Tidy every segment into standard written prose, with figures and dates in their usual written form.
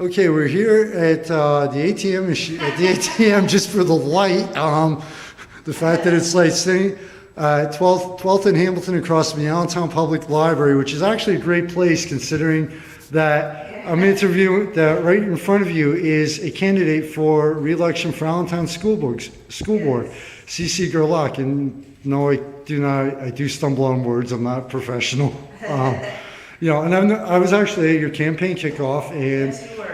Okay, we're here at the ATM at the ATM just for the light. The fact that it's like sitting 12th and Hamilton across from the Allentown Public Library, which is actually a great place considering that I'm interviewing that right in front of you is a candidate for re-election for Allentown School Board, Ce Gerlach. And no, I do stumble on words. I'm not professional. And I was actually at your campaign kickoff, and Yes, you were.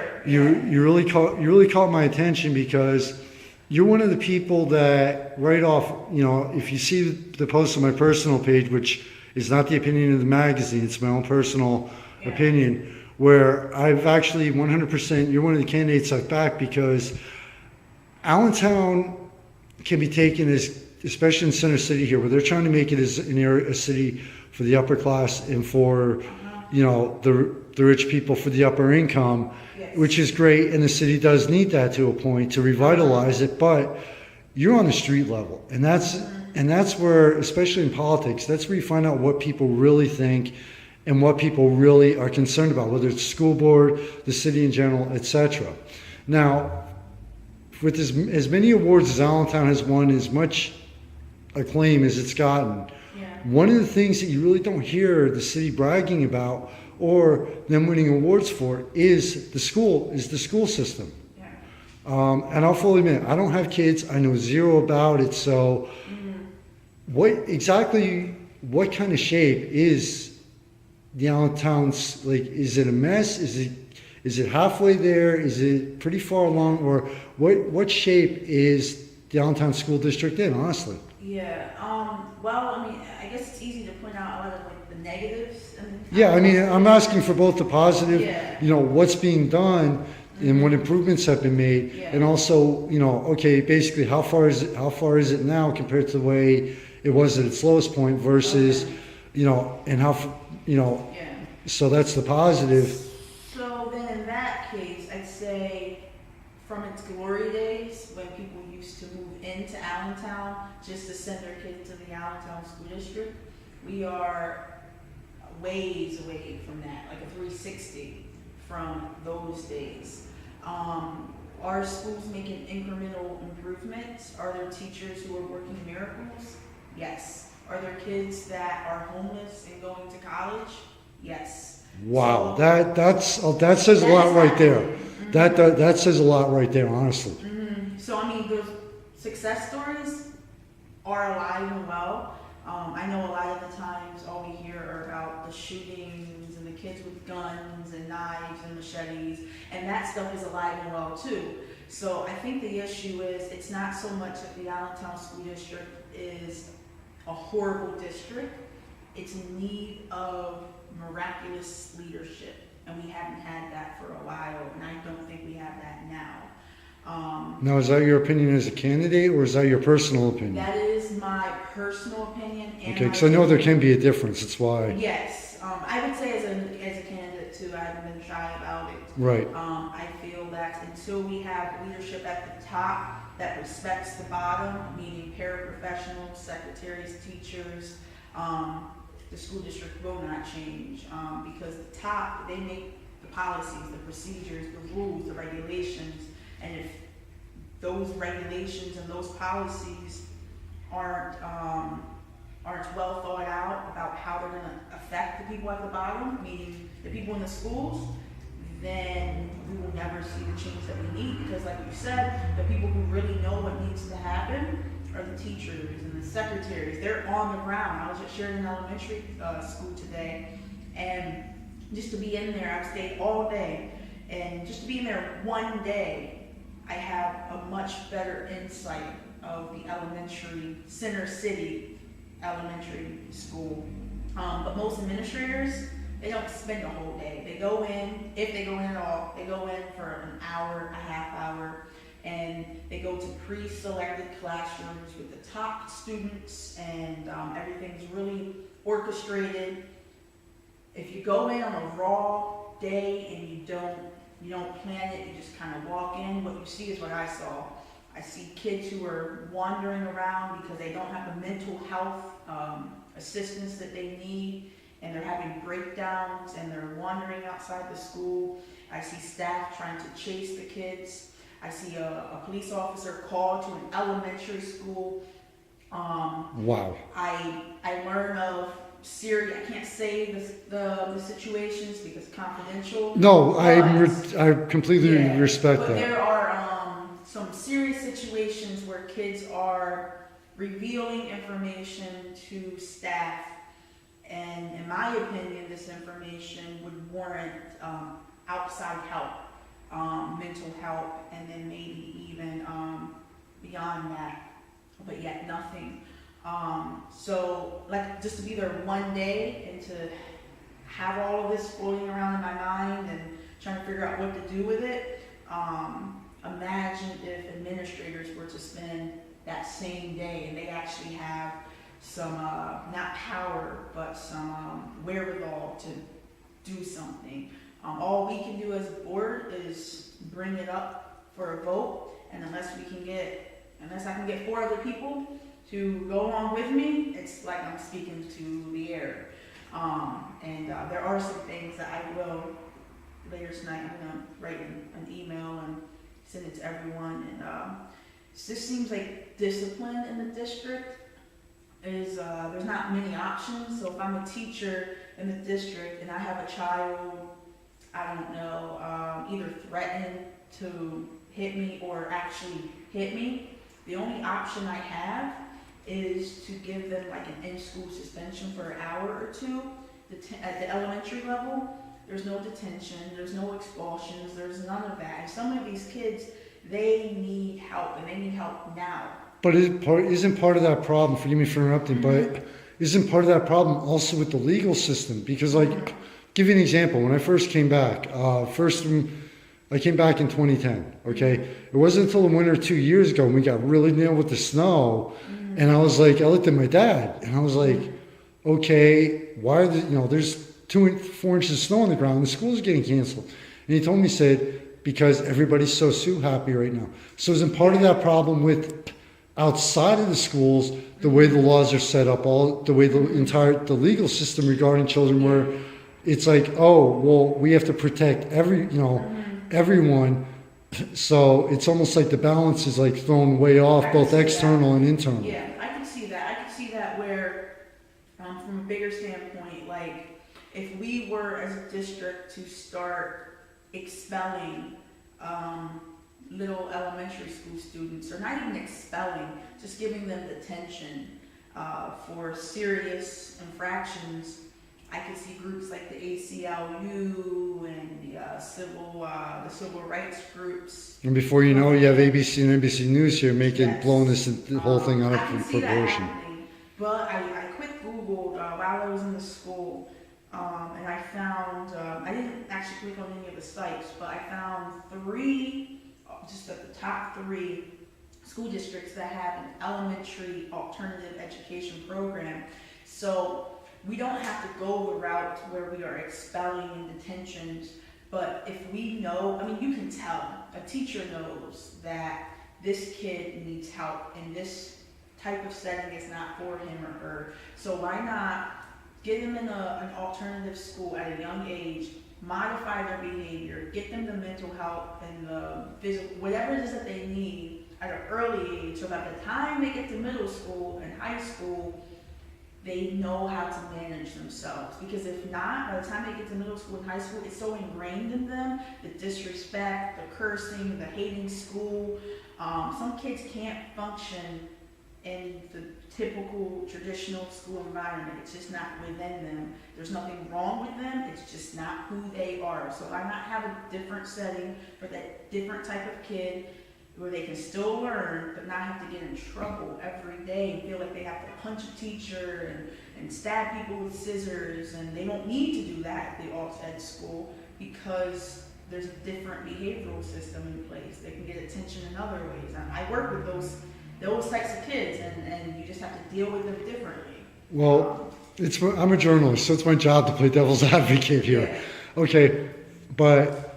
you really caught my attention because you're one of the people that right off, if you see the post on my personal page, which is not the opinion of the magazine, it's my own personal opinion, where I've actually 100%, you're one of the candidates I've backed because Allentown can be taken as, especially in Center City here, where they're trying to make it as a city for the upper class and for, the rich people for the upper income, which is great. And the city does need that to a point to revitalize it, but you're on the street level. And that's where, especially in politics, that's where you find out what people really think and what people really are concerned about, whether it's school board, the city in general, etc. Now, with as many awards as Allentown has won, as much acclaim as it's gotten, one of the things that you really don't hear the city bragging about or them winning awards for is the school system. And I'll fully admit, I don't have kids. I know zero about it. So what kind of shape is the Allentown's, like, is it a mess? Is it halfway there? Is it pretty far along? Or what shape is the Allentown School District in, honestly? I guess it's easy to point out a lot of like the negatives. I'm asking for both the positive, what's being done and what improvements have been made, and also, basically how far is it now compared to the way it was at its lowest point versus, and how, so that's the positive. So then in that case, I'd say from its glory days, when people used to move into Allentown just to send their kids to the Allentown School District, we are ways away from that, like a 360 from those days. Are schools making incremental improvements? Are there teachers who are working miracles? Yes. Are there kids that are homeless and going to college? Yes. Wow, that says a lot right there. That says a lot right there, honestly. So those success stories are alive and well. I know a lot of the times all we hear are about the shootings and the kids with guns and knives and machetes, and that stuff is alive and well too. So I think the issue is it's not so much that the Allentown School District is a horrible district. It's in need of miraculous leadership, and we haven't had that for a while, and I don't think we have that now. Now, is that your opinion as a candidate, or is that your personal opinion? That is my personal opinion. Okay, because I know there can be a difference. That's why. Yes, I would say as a candidate too, I haven't been shy about it. Right. I feel that until we have leadership at the top that respects the bottom, meaning paraprofessionals, secretaries, teachers, the school district will not change, because the top, they make the policies, the procedures, the rules, the regulations, and if those regulations and those policies aren't well thought out about how they're going to affect the people at the bottom, meaning the people in the schools, then we will never see the change that we need. Because like you said, the people who really know what needs to happen are the teachers and the secretaries. They're on the ground. I was at Sheridan Elementary School today, and just to be in there, I've stayed all day, and just to be in there one day, I have a much better insight of the elementary, Center City Elementary School. But most administrators, they don't spend a whole day. They go in, if they go in at all, they go in for an hour, a half hour, and they go to pre-selected classrooms with the top students, and everything's really orchestrated. If you go in on a raw day and you don't plan it, you just kind of walk in, what you see is what I saw. I see kids who are wandering around because they don't have the mental health assistance that they need, and they're having breakdowns, and they're wandering outside the school, I see staff trying to chase the kids. I see a police officer called to an elementary school. Wow. I learn of I can't say the situations because it's confidential. No, I completely respect but that. There are some serious situations where kids are revealing information to staff, and in my opinion, this information would warrant outside help, mental help, and then maybe even beyond that, but yet nothing. So, like, just to be there one day and to have all of this floating around in my mind and trying to figure out what to do with it, imagine if administrators were to spend that same day and they actually have some, not power, but some wherewithal to do something. All we can do as a board is bring it up for a vote, and unless I can get 4 other people to go along with me, it's like I'm speaking to the air. There are some things that I will, later tonight, I'm going to write an email and send it to everyone. And it just seems like discipline in the district is, there's not many options. So if I'm a teacher in the district and I have a child, I don't know, either threaten to hit me or actually hit me, the only option I have is to give them like an in-school suspension for an hour or 2. At the elementary level, there's no detention, there's no expulsions, there's none of that. And some of these kids, they need help, and they need help now. But isn't part of that problem, forgive me for interrupting, but isn't part of that problem also with the legal system? Because, like, give you an example. When I first came back, I came back in 2010, okay? It wasn't until the winter 2 years ago when we got really nailed with the snow, and I was like, I looked at my dad, and I was like, okay, why are there's 4 inches of snow on the ground, and the school's getting canceled. And he told me, he said, because everybody's so happy right now. So isn't part of that problem with outside of the schools, the way the laws are set up, the way the legal system regarding children, where it's like, oh, well, we have to protect everyone. So it's almost like the balance is like thrown way off, both external and internal. Yeah, I can see that. I can see that where, from a bigger standpoint, like if we were as a district to start expelling little elementary school students, or not even expelling, just giving them detention for serious infractions, I could see groups like the ACLU and the civil rights groups. And before you know, you have ABC and NBC News here blowing the whole thing out of proportion. Happening, but I quick Googled while I was in the school, and I found, I didn't actually click on any of the sites, but I found 3, just at the top 3 school districts that have an elementary alternative education program. So we don't have to go the route where we are expelling in detentions, but if we know, I mean, you can tell, a teacher knows that this kid needs help and this type of setting is not for him or her. So why not get them in an alternative school at a young age, modify their behavior, get them the mental health and the physical, whatever it is that they need at an early age, so by the time they get to middle school and high school, they know how to manage themselves. Because if not, by the time they get to middle school and high school, it's so ingrained in them, the disrespect, the cursing, the hating school. Some kids can't function in the typical traditional school environment. It's just not within them. There's nothing wrong with them, it's just not who they are. So why not have a different setting for that different type of kid, where they can still learn, but not have to get in trouble every day and feel like they have to punch a teacher and stab people with scissors, and they don't need to do that at the alt-ed school because there's a different behavioral system in place. They can get attention in other ways. I work with those types of kids, and you just have to deal with them differently. Well, I'm a journalist, so it's my job to play devil's advocate here. Yeah. Okay, but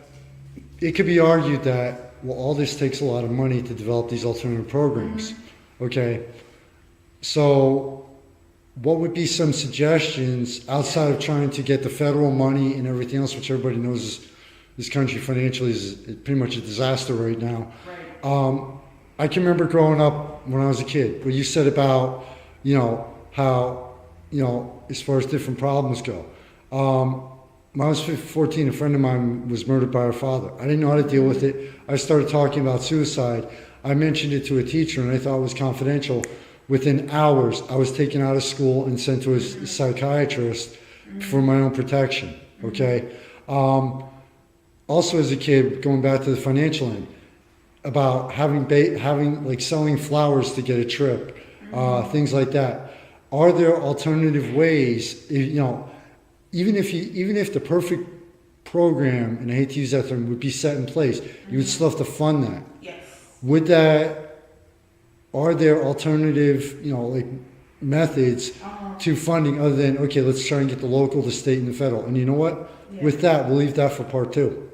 it could be argued that, well, all this takes a lot of money to develop these alternative programs. Okay, so what would be some suggestions outside of trying to get the federal money and everything else, which everybody knows this country financially is pretty much a disaster right now. Right. I can remember growing up when I was a kid, what you said about, how, as far as different problems go. When I was 14, a friend of mine was murdered by her father. I didn't know how to deal with it. I started talking about suicide. I mentioned it to a teacher, and I thought it was confidential. Within hours, I was taken out of school and sent to a psychiatrist for my own protection. Okay. Also, as a kid, going back to the financial end, about having like selling flowers to get a trip, things like that. Are there alternative ways? Even if the perfect program, and I hate to use that term, would be set in place, you would still have to fund that. Yes. Are there alternative, like methods to funding other than, okay, let's try and get the local, the state, and the federal? And you know what? Yeah. With that, we'll leave that for part 2.